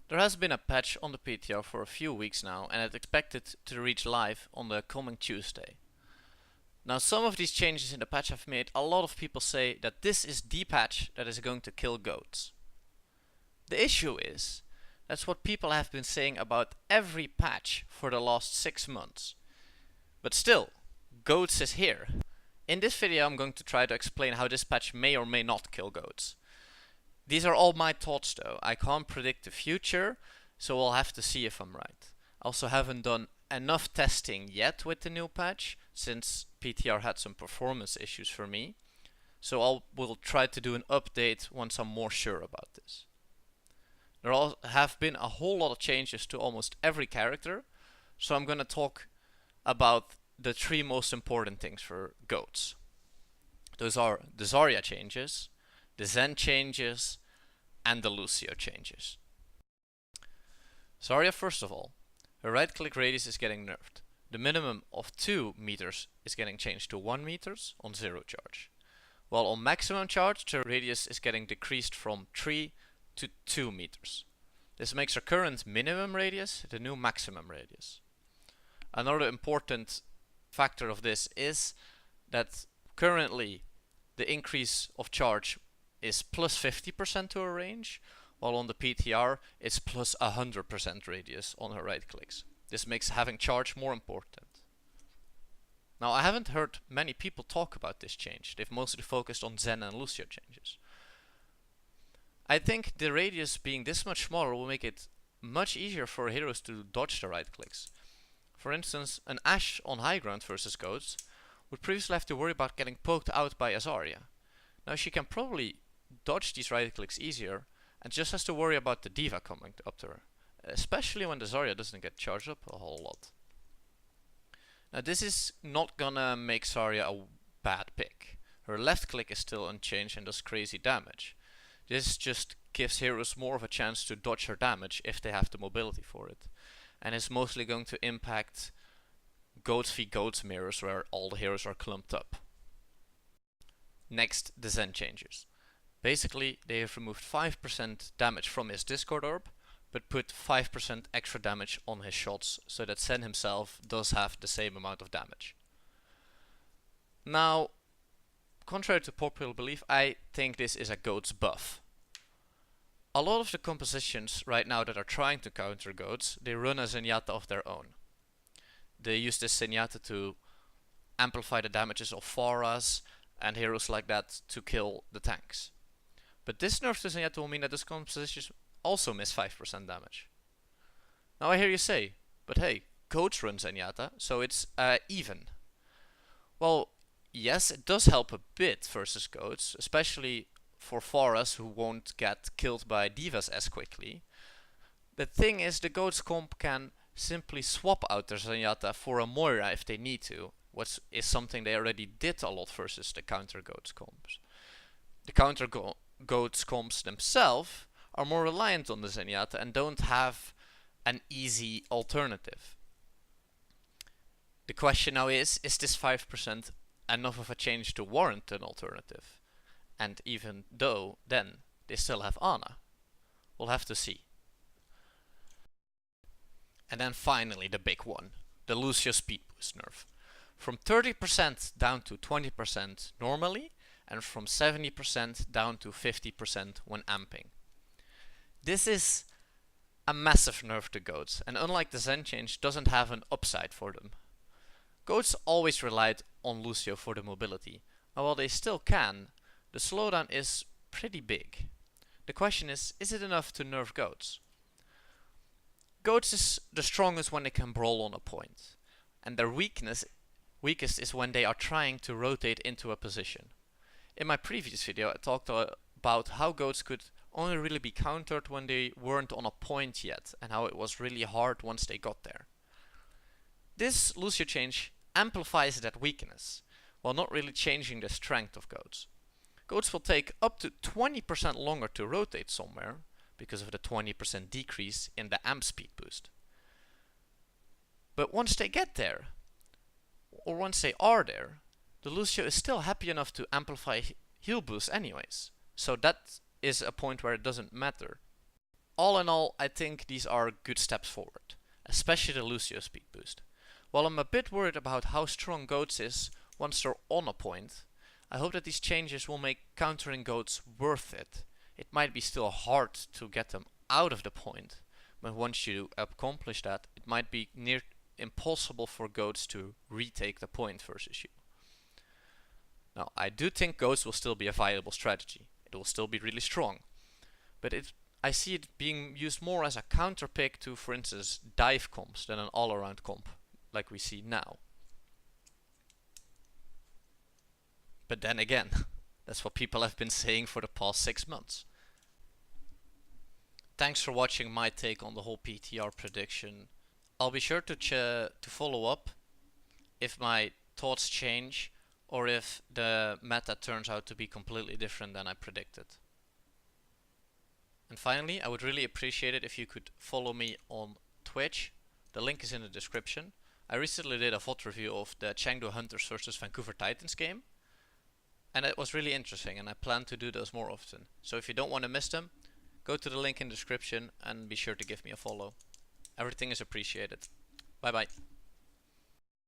There has been a patch on the PTR for a few weeks now, and it's expected to reach live on the coming Tuesday. Now, some of these changes in the patch have made a lot of people say that this is the patch that is going to kill goats. The issue is, that's what people have been saying about every patch for the last 6 months. But still, goats is here. In this video I'm going to try to explain how this patch may or may not kill goats. These are all my thoughts though. I can't predict the future, so we'll have to see if I'm right. I also haven't done enough testing yet with the new patch, since PTR had some performance issues for me. So we'll try to do an update once I'm more sure about this. There have been a whole lot of changes to almost every character, so I'm gonna talk about the 3 most important things for goats. Those are the Zarya changes, the Zen changes, and the Lucio changes. Zarya, first of all, her right click radius is getting nerfed. The minimum of 2 meters is getting changed to 1 meters on 0 charge. While on maximum charge, the radius is getting decreased from 3 to 2 meters. This makes her current minimum radius the new maximum radius. Another important factor of this is that currently the increase of charge is plus 50% to her range, while on the PTR it's plus 100% radius on her right clicks. This makes having charge more important. Now, I haven't heard many people talk about this change. They've mostly focused on Zen and Lucio changes. I think the radius being this much smaller will make it much easier for heroes to dodge the right clicks. For instance, an Ashe on high ground versus goats would previously have to worry about getting poked out by a Zarya. Now she can probably dodge these right clicks easier and just has to worry about the D.Va coming up to her, especially when the Zarya doesn't get charged up a whole lot. Now this is not gonna make Zarya a bad pick. Her left click is still unchanged and does crazy damage. This just gives heroes more of a chance to dodge her damage if they have the mobility for it, and is mostly going to impact goats v goats mirrors where all the heroes are clumped up. Next, the Zen changes. Basically, they have removed 5% damage from his Discord Orb, but put 5% extra damage on his shots, so that Zen himself does have the same amount of damage. Now, contrary to popular belief, I think this is a goats buff. A lot of the compositions right now that are trying to counter goats, they run a Zenyatta of their own. They use this Zenyatta to amplify the damages of Pharahs and heroes like that to kill the tanks. But this nerf to Zenyatta will mean that those compositions also miss 5% damage. Now I hear you say, but hey, goats run Zenyatta, so it's even. Well, yes, it does help a bit versus goats, especially for Pharahs who won't get killed by D.Vas as quickly. The thing is, the goats comp can simply swap out their Zenyatta for a Moira if they need to, which is something they already did a lot versus the counter goats comps. The counter goats comps themselves are more reliant on the Zenyatta and don't have an easy alternative. The question now is this 5% enough of a change to warrant an alternative? And even though, then, they still have Ana. We'll have to see. And then finally the big one, the Lucio speed boost nerf. From 30% down to 20% normally, and from 70% down to 50% when amping. This is a massive nerf to goats, and unlike the Zen change, doesn't have an upside for them. Goats always relied on Lucio for the mobility, and while they still can, the slowdown is pretty big. The question is it enough to nerf goats? Goats is the strongest when they can brawl on a point, and their weakest is when they are trying to rotate into a position. In my previous video I talked about how goats could only really be countered when they weren't on a point yet, and how it was really hard once they got there. This Lucio change amplifies that weakness, while not really changing the strength of goats. Goats will take up to 20% longer to rotate somewhere, because of the 20% decrease in the amp speed boost. But once they get there, or once they are there, the Lucio is still happy enough to amplify heal boost anyways, so that is a point where it doesn't matter. All in all, I think these are good steps forward, especially the Lucio speed boost. While I'm a bit worried about how strong Goats is once they're on a point, I hope that these changes will make countering Goats worth it. It might be still hard to get them out of the point, but once you accomplish that, it might be near impossible for Goats to retake the point versus you. Now, I do think Goats will still be a viable strategy. It will still be really strong, but I see it being used more as a counter pick to, for instance, dive comps than an all-around comp, like we see now. But then again, that's what people have been saying for the past 6 months. Thanks for watching my take on the whole PTR prediction. I'll be sure to follow up if my thoughts change or if the meta turns out to be completely different than I predicted. And finally, I would really appreciate it if you could follow me on Twitch. The link is in the description. I recently did a VOD review of the Chengdu Hunters versus Vancouver Titans game, and it was really interesting, and I plan to do those more often. So if you don't want to miss them, go to the link in the description and be sure to give me a follow. Everything is appreciated. Bye bye.